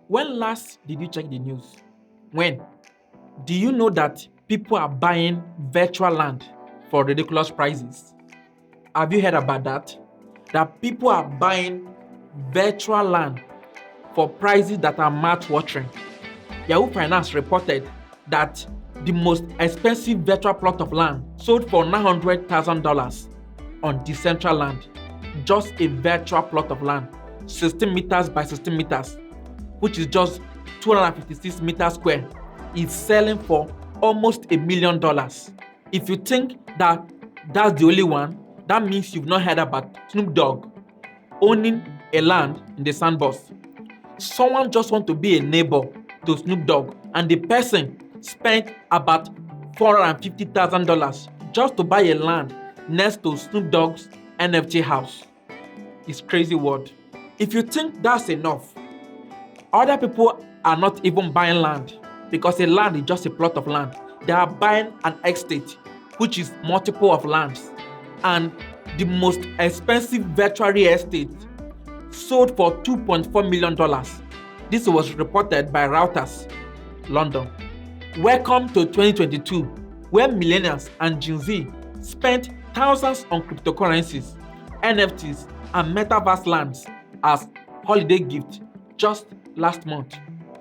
When last did you check the news? When? Do you know that people are buying virtual land for ridiculous prices? Have you heard about that? That people are buying virtual land for prices that are mouth-watering. Yahoo Finance reported that the most expensive virtual plot of land sold for $900,000 on Decentraland. Just a virtual plot of land, 16 meters by 16 meters, which is just 256 meters square, is selling for almost $1 million. If you think that that's the only one, that means you've not heard about Snoop Dogg owning a land in the Sandbox. Someone just want to be a neighbor to Snoop Dogg, and the person spent about $450,000 just to buy a land next to Snoop Dogg's NFT house. It's crazy word. If you think that's enough, other people are not even buying land because a land is just a plot of land. They are buying an estate, which is multiple of lands. And the most expensive virtual real estate sold for $2.4 million. This was reported by Reuters, London. Welcome to 2022, where millennials and Gen Z spent thousands on cryptocurrencies, NFTs, and Metaverse LANDS as holiday gift just last month,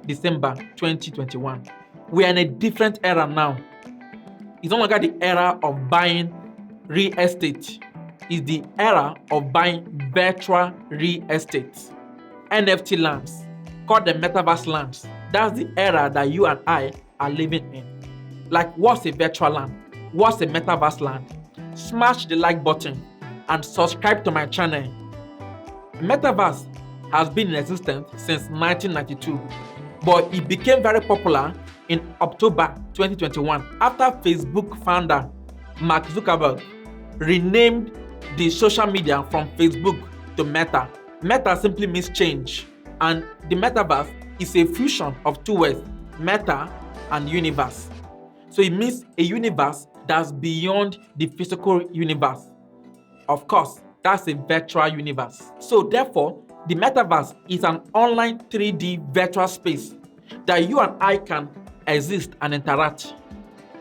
December 2021. We are in a different era now. It's no longer the era of buying real estate. It's the era of buying virtual real estate. NFT lands, called the Metaverse LANDS. That's the era that you and I are living in. Like, what's a virtual land? What's a Metaverse land? Smash the like button and subscribe to my channel. Metaverse has been in existence since 1992, but it became very popular in October 2021 after Facebook founder Mark Zuckerberg renamed the social media from Facebook to Meta. Meta simply means change, and the Metaverse is a fusion of two words, meta and universe. So it means a universe that's beyond the physical universe. Of course, that's a virtual universe. So therefore, the Metaverse is an online 3D virtual space that you and I can exist and interact.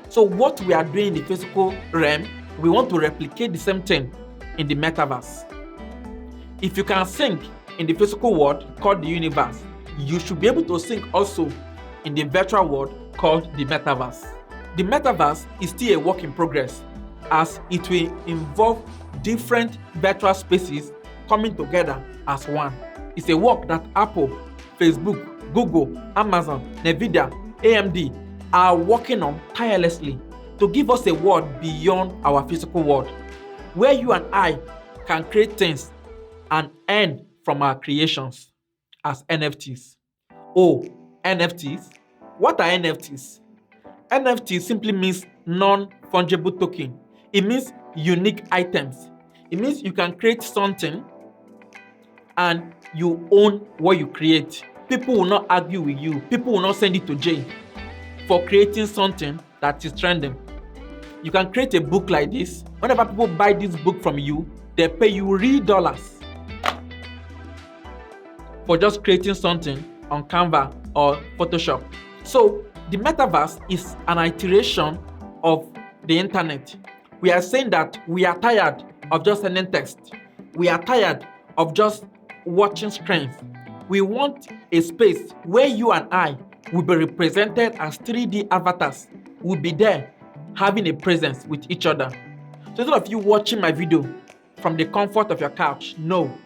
So what we are doing in the physical realm, we want to replicate the same thing in the Metaverse. If you can think in the physical world called the universe, you should be able to think also in the virtual world called the Metaverse. The Metaverse is still a work in progress, as it will involve different virtual spaces coming together as one. It's a work that Apple, Facebook, Google, Amazon, Nvidia, AMD are working on tirelessly to give us a world beyond our physical world, where you and I can create things and earn from our creations as NFTs. Oh, NFTs? What are NFTs? NFT simply means non-fungible token. It means unique items. It means you can create something and you own what you create. People will not argue with you. People will not send you to jail for creating something that is trending. You can create a book like this. Whenever people buy this book from you, they pay you real dollars for just creating something on Canva or Photoshop. So the Metaverse is an iteration of the internet. We are saying that we are tired of just sending text. We are tired of just watching screens. We want a space where you and I will be represented as 3D avatars. We'll be there having a presence with each other. So instead of you watching my video from the comfort of your couch, no,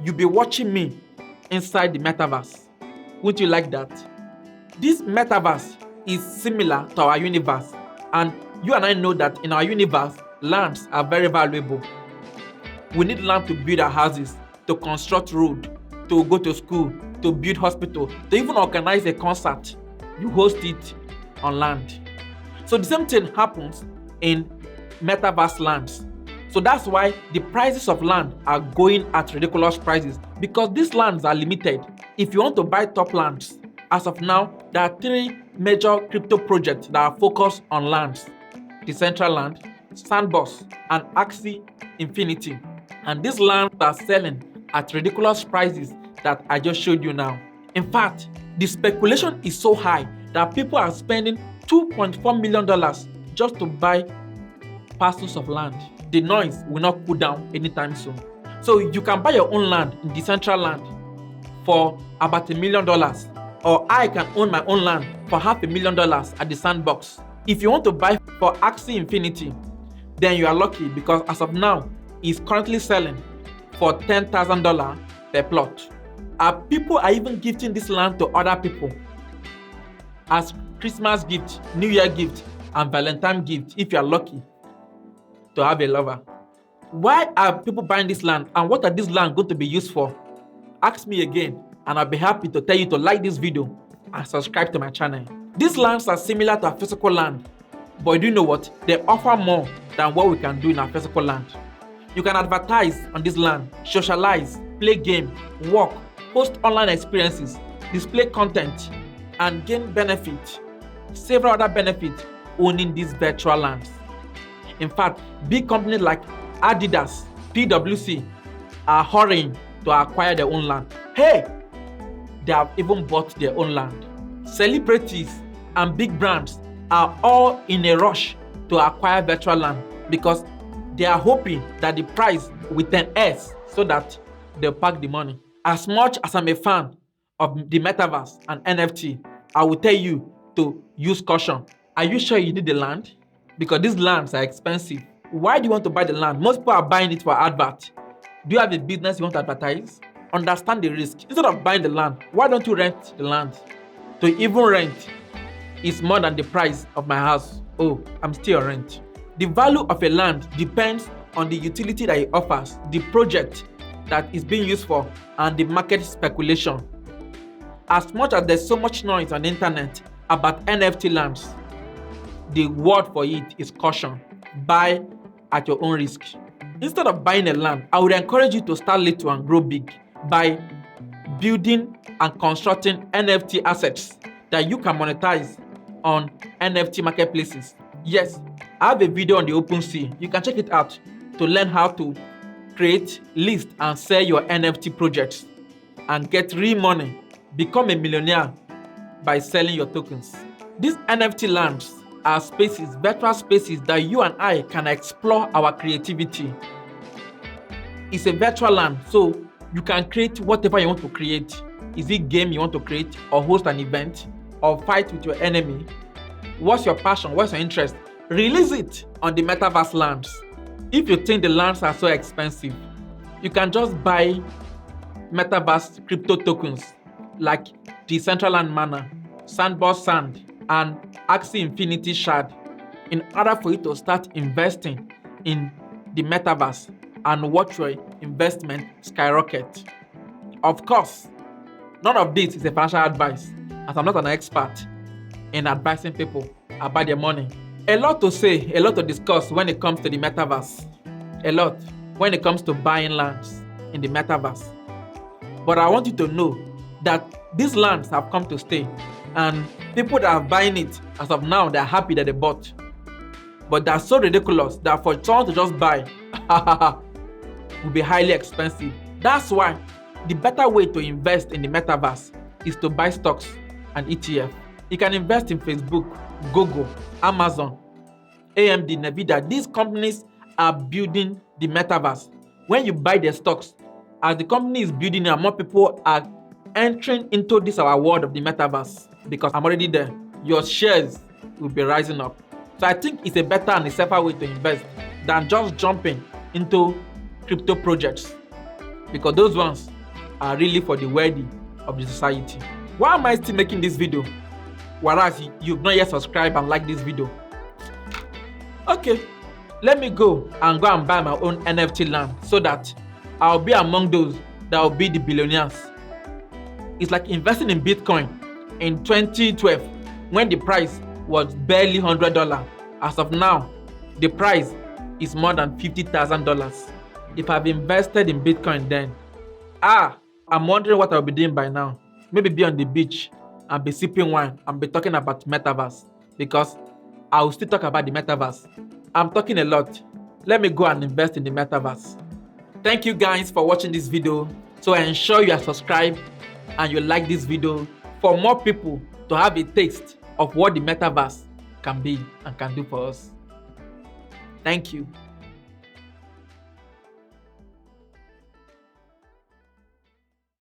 you'll be watching me inside the Metaverse. Wouldn't you like that? This Metaverse is similar to our universe, and you and I know that in our universe, lands are very valuable. We need land to build our houses, to construct road, to go to school, to build hospital, to even organize a concert. You host it on land. So the same thing happens in Metaverse lands. So that's why the prices of land are going at ridiculous prices, because these lands are limited. If you want to buy top lands, as of now, there are 3 major crypto projects that are focused on lands: Decentraland, Sandbox, and Axie Infinity. And these lands are selling at ridiculous prices that I just showed you now. In fact, the speculation is so high that people are spending $2.4 million just to buy parcels of land. The noise will not cool down anytime soon. So you can buy your own land in Decentraland for about $1 million, or I can own my own land for $500,000 at the Sandbox. If you want to buy for Axie Infinity, then you are lucky because as of now, it's currently selling for $10,000 per plot. People are even gifting this land to other people as Christmas gift, New Year gift, and Valentine gift if you are lucky to have a lover. Why are people buying this land and what are these land going to be used for? Ask me again and I'll be happy to tell you to like this video and subscribe to my channel. These lands are similar to a physical land, but do you know what? They offer more than what we can do in our physical land. You can advertise on this land, socialize, play game, work, host online experiences, display content, and gain benefit, several other benefits owning these virtual lands. In fact, big companies like Adidas, PwC are hurrying to acquire their own land. Hey, they have even bought their own land. Celebrities and big brands are all in a rush to acquire virtual land because they are hoping that the price will 10x so that they'll pack the money. As much as I'm a fan of the Metaverse and NFT, I will tell you to use caution. Are you sure you need the land? Because these lands are expensive. Why do you want to buy the land? Most people are buying it for advert. Do you have a business you want to advertise? Understand the risk. Instead of buying the land, why don't you rent the land? To even rent is more than the price of my house. Oh, I'm still on rent. The value of a land depends on the utility that it offers, the project that is being used for, and the market speculation. As much as there's so much noise on the internet about NFT lands, the word for it is caution. Buy at your own risk. Instead of buying a land, I would encourage you to start little and grow big by building and constructing NFT assets that you can monetize on NFT marketplaces. Yes, I have a video on the OpenSea. You can check it out to learn how to create, list, and sell your NFT projects and get real money. Become a millionaire by selling your tokens. These NFT lands are spaces, virtual spaces that you and I can explore our creativity. It's a virtual land, so you can create whatever you want to create. Is it game you want to create, or host an event, or fight with your enemy? What's your passion? What's your interest? Release it on the Metaverse lands. If you think the lands are so expensive, you can just buy Metaverse crypto tokens like Decentraland Mana, Sandbox Sand, and Axie Infinity Shard in order for you to start investing in the Metaverse and watch your investment skyrocket. Of course, none of this is a financial advice, as I'm not an expert in advising people about their money. A lot to say, a lot to discuss when it comes to the Metaverse. A lot when it comes to buying lands in the Metaverse. But I want you to know that these lands have come to stay, and people that are buying it as of now, they're happy that they bought. But they're so ridiculous that for someone to just buy will be highly expensive. That's why the better way to invest in the Metaverse is to buy stocks and ETF. You can invest in Facebook, Google, Amazon, AMD, Nvidia. These companies are building the Metaverse. When you buy their stocks, as the company is building it, more people are entering into this our world of the Metaverse. Because I'm already there, your shares will be rising up. So I think it's a better and a safer way to invest than just jumping into crypto projects, because those ones are really for the wealthy of the society. Why am I still making this video whereas you've not yet subscribed and liked this video? Okay, let me go and buy my own NFT land so that I'll be among those that will be the billionaires. It's like investing in Bitcoin in 2012 when the price was barely $100. As of now, the price is more than $50,000. If I've invested in Bitcoin then, I'm wondering what I'll be doing by now. Maybe be on the beach and be sipping wine and be talking about Metaverse, because I will still talk about the Metaverse. I'm talking a lot. Let me go and invest in the Metaverse. Thank you guys for watching this video. So ensure you are subscribed and you like this video for more people to have a taste of what the metaverse can be and can do for us. Thank you.